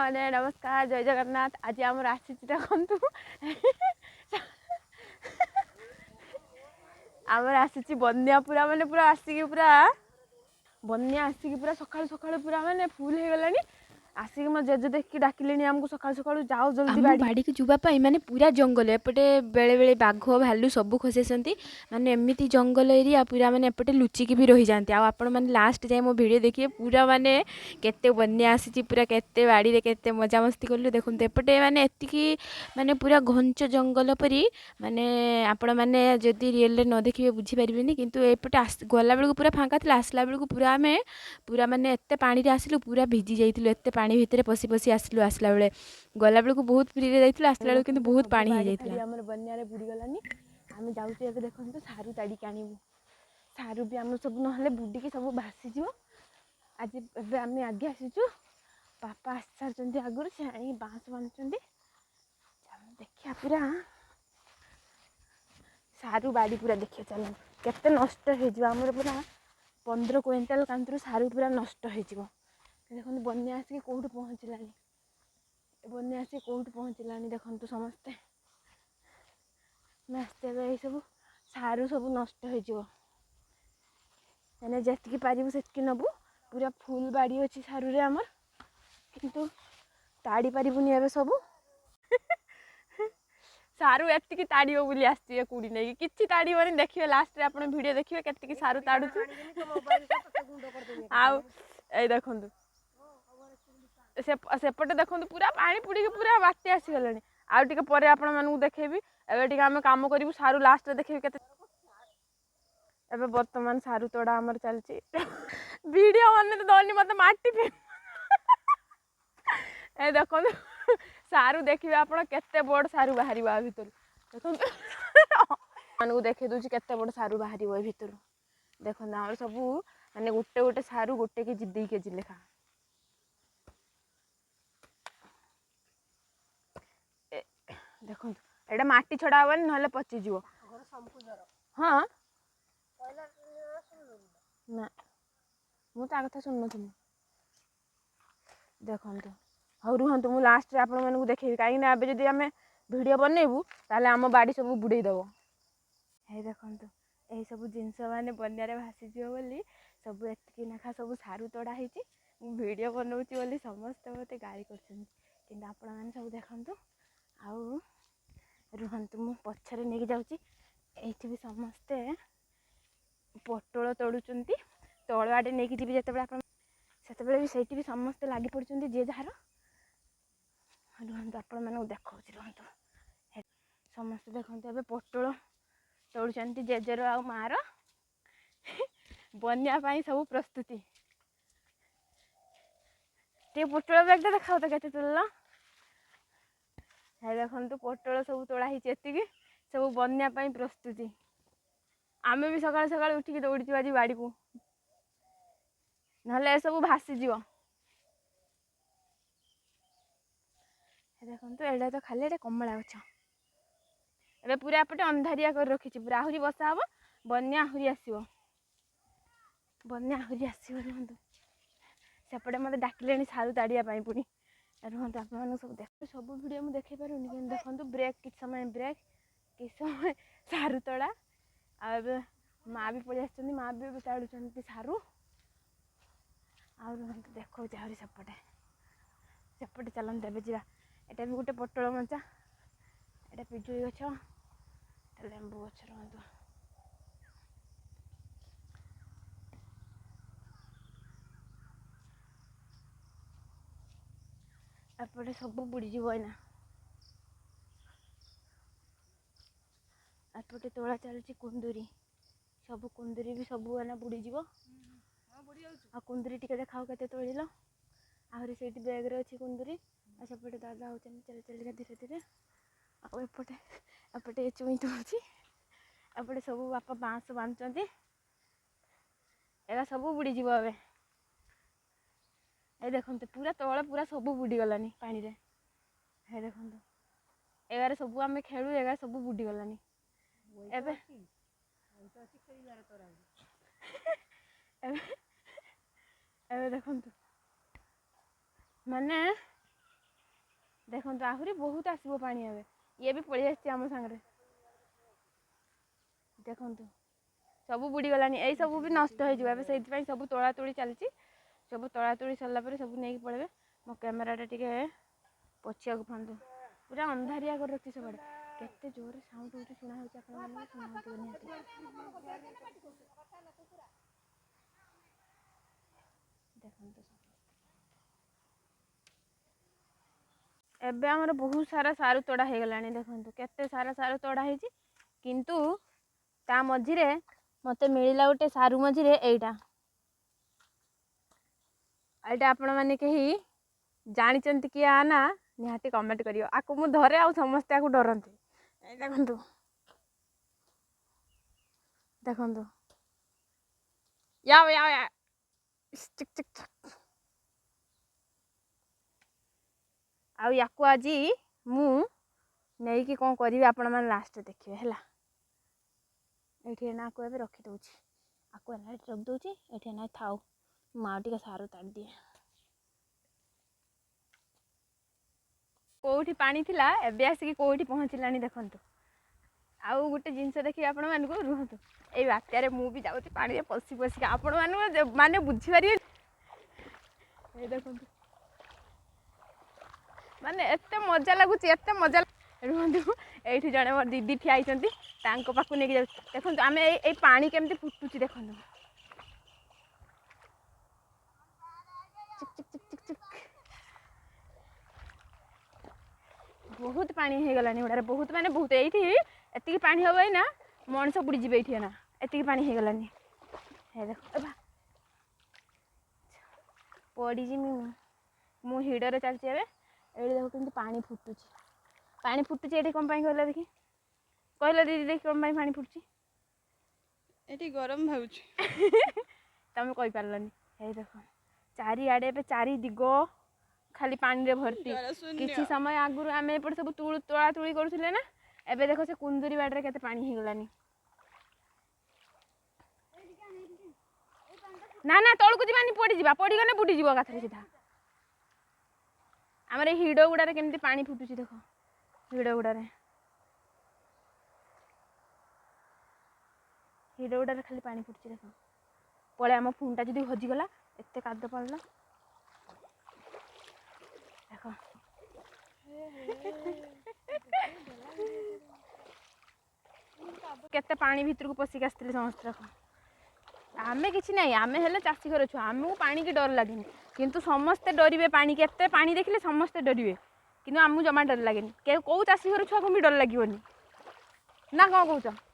मैंने नमस्कार जय जगन्नाथ। आज आम आसी देखु आमर आसी बन्या पूरा माने पूरा आसिक पूरा बन्या आसिक पूरा सकाळु सकाळु पूरा माने फुल हो गलानी। आसिक मो जेजे देखिए डाकिले आमको सकाळु सकाळु जाओ जल्दी बाड़ी की जुबाई माने पूरा जंगल एपटे बेले बेले बाघ भालू सब खसेसती माने एमती जंगल एरिया पूरा माने एपटे लुचिकी भी रही जाती। आपण माने लास्ट जाए मो वीडियो देखिए पूरा माने केते बन्या आसी पूरा केते बाड़ी रे केते मजा मस्ती कलु देखुन एपटे माने एतिकी माने पूरा घंच जंगल परी माने आपण माने जदि रियल न देखिए बुझी पारिबेनी किंतु एपटे गला बेलू पूरा फांका थिला आसला बेलू पूरा आमे पूरा माने एते पानी रे आसिलु पूरा भिजी जाइतिलु एते पानी भितरे पसी पसी आसिलु आसला बेले गला बेलू बहुत फ्री रे जाइतिलु आसला बेलू किंतु बहुत पानी हो जाइतिला। हमर बन्या रे बुडी गलानी आमे जाउती एबे देखन तो सारू ताड़ी कानिबु सारू भी हम सब नहले बुडी की सब भासी जिवो। आज एबे आमे आगे आसीचु पापा आसारचंदी आगुर से आई बांस बांधचंदी देखिया पूरा सारू बाड़ी पूरा देखिए चल केते नष्ट हो जिवो हमर पूरा 15 क्विंटल कांतरु सारू पूरा नष्ट हो जिवो। देखो बन्या आसिक कौट पहुँचलानी बन्या आसिक कौट पहुँचलानी देखु समस्ते आस्ते ये सब सारू सब नष्ट हो जिवो मैंने जेतिकी पारिबु सेतिकी नबु पूरा फुल बाड़ी अच्छी सारू रे आमर किंतु ताड़ी पारिबुनी एबे सब सारू एतिकी ताड़ियो बोली आसी कूड़ी नहीं किछि ताड़ी माने देखिए लास्ट रे आपण वीडियो देखिए केतिकी सारू ताड़ुछु आउ ए देखंतु सेपटे देखंतु पूरा पानी पुड़ी के पूरा बाटे आसी गलानी आउ टिके परे आपण मानू देखेबी एबे टिके आमे काम करिवु सारू लास्ट रे देखेबी केते एबे वर्तमान सारू तोड़ा हमर चलची वीडियो माने तो दोनी मत माटी पे ए देखंतु सारू देखिबे आपण केते बड़ सारू बाहरी बा भीतर देखंतु मानू देखे दोची केते बड़ सारू बाहरी बा भीतर देखंतु हमर सब माने गुटे गुटे सारू गुटे के जिद्दी के जिलेखा देखो एटा माटी छड़ा हवन नहले पची जीवो हाँ ना मु ता कथा सुन नथि देखंतु हौ रुहंतु मु लास्ट रे आपण मानू देखेबी काई ना एबे जदी हमें वीडियो बनेबू ताले हम बाड़ी सब बुड़ेई दबो हे देखंतु एही सब जिंस माने बन्या रे भासी जिवो बोली सब एतकी नाखा सब सारू तोड़ा हेची मु वीडियो बनौची बोली समस्त मते गाली करछन किंतु आपण माने सब देखंतु आउ रुहंतु मु पछरे नेकी जाउची एठी भी समस्ते पटोल तोड़ुचंती तळ आडे नेकी जिबी जेतेबेले आपण सेतेबेले भी सेठी भी समस्ते लागि पड़चंती जे जहार रुहंतु आपण माने देखौची रुहंतु समस्ते देखंतु एबे पटोल तोड़ुचंती जेजेरो आ मार बन्या पाई सब प्रस्तुति ते पटोल बैग देखाओ तो केते तुलला है देखंतु पटोल सब तोड़ा ही एतिकी सब बन्या पाई प्रस्तुति आमे भी सकाळ सकाळ उठिकी दौड़ी आज बाड़ी को नहले सब भासी जीव देखंतु एडा तो खाली कमला गछ एबे पूरा एपटे अंधारिया कर रखिछि पूरा आहुरी बसा हबो बन्या आहुरी आसीबो रुहंतु सेपटे मते डाकिलेनी सारू ताड़िया पाई पुनी रुहंतु आप मानू सब देख सब वीडियो मु देखै पारुनी कि देखंतु ब्रेक कि समय सारू तोड़ा आ माँ भी पड़ी आछंती माँ भी ताड़ुचंती सारू आ रुहंतु देखो जाहरी सेपटे चलन देबे जिरा एटा भी गोटे पटोल मंचा एटा पिजुली गछ लेंबू गछ रुहंतु एपटे सब बुड़ी जीव एना एपटे तोड़ा चलची कुंदुरी सब कुंदुरी भी सब एना बुड़ी जीव आ कुंदुरी टिके देखाओ केते तोड़िलो आहरी सेठी बैग रे अछि कुंदुरी आ सेपटे दादा होचन चल चल के धीरे धीरे आ एपटे चुई तोड़ची एपटे सब बापा बांस बांधचंती एगा सब बुड़ी जीव एबे ए देखंतु पूरा तोळे पूरा सब बुड़ी गलानी पानी रे हे देखंतु एगारे सब आमे खेलु एगा सब बुड़ी गलानी एबे एबे देखंतु माने देखो आहरी बहुत आसो पानी ए ये भी पड़ी आम सागर देखु सब बुड़ी गलानी यही सब भी नष्ट हो से सब तोड़ा तोड़ी चलती सब तोड़ा तोड़ी सरला सब नहीं पड़े मो कैमेराटा टिके पछिया फांदु पूरा अंधारिया कर रखी सब केते जोर साउंड होती शुणा एबे हमर बहुत सारा सारू तोड़ा हो गलानी देखंतु केते सारा सारू तोड़ा है किंतु ता मझिरे मते मिलिला गोटे सारू मझिरे एइटा आपण माने कही जानिचंती कि आ ना निहाती कमेंट करियो आकु मु धरे आ समस्त आकु डरंती ए देखंतु देखंतु याओ याओ या चिक चिक चिक आ याकु आजी मु नहीं कि कौन करी आपण माने लास्ट देखिए हैला एठी ना को एबे रखी दउची आकु एना रख दउची एठी ना थाउ माँ टी सारू ताड़ दिए कौटी पानी थिला एबे आसिक कौटी पहुँचलानी देखंतु आउ गोटे जिनस देखिए आपण मानक रुहतु ए बात्यारे मु भी जाउची पानी रे पसी पसी आपण माने बुझी पारि ए देखंतु माने एते मजा लागुची एते मजा रुहतु एठी जणे मोर दीदी ठिया आइचंती तांको पाखु नेकी जाउ देखंतु आमे ए पानी केमती फुटुची देखंतु चिक चिक चिक चिक चिक बहुत पानी हो गलानी उड़ारे बहुत माने बहुत एठी एतिकी पानी हबई ना मଣିଷ बुड़ी जिबे एठी ना एतिकी पानी हो गलानी हे देखो एबा पड़ी जी मु हिडो रे चलची एबे एठी देखो किंतु पानी फुटुची एठी कोन पाई कहला देखि कहला दीदी देखि कोन पाई पानी फुटुची एठी गरम भाउची तमे कहि पारलनी हे देखो चारि आड़े पे चारि दिग खाली पानी रे भर्ती किछि समय आगुरु आमे एपट सब तोड़ा तुड़ी करूथिले ना एबे देखो से कुंदुरी बाड़े केते पानी हे गलानी ना ना तळकु जीवानी पड़ी जीवा पड़ी गने बुडी जीव गाथरे सीधा हमरे हिडो गुडारे केमती पानी फुटुची देखो हिडो गुडारे खाली पानी फुटुची देखो पळे आम फोनटा जदी हजी गला एते काद पड़ला देखो केते पानी भीतर को पसिक आस्थिले समस्त देखो आमे किछि नाही आमे हेले चासी घर छु आमु पानी की डर लागेनी किंतु समस्त डरिवे पानी केते पानी देखिले समस्त डरिवे किंतु आमु जमा डर लागेनी के को चासी घर छु को भी डर लागिवनी ना को कहउछ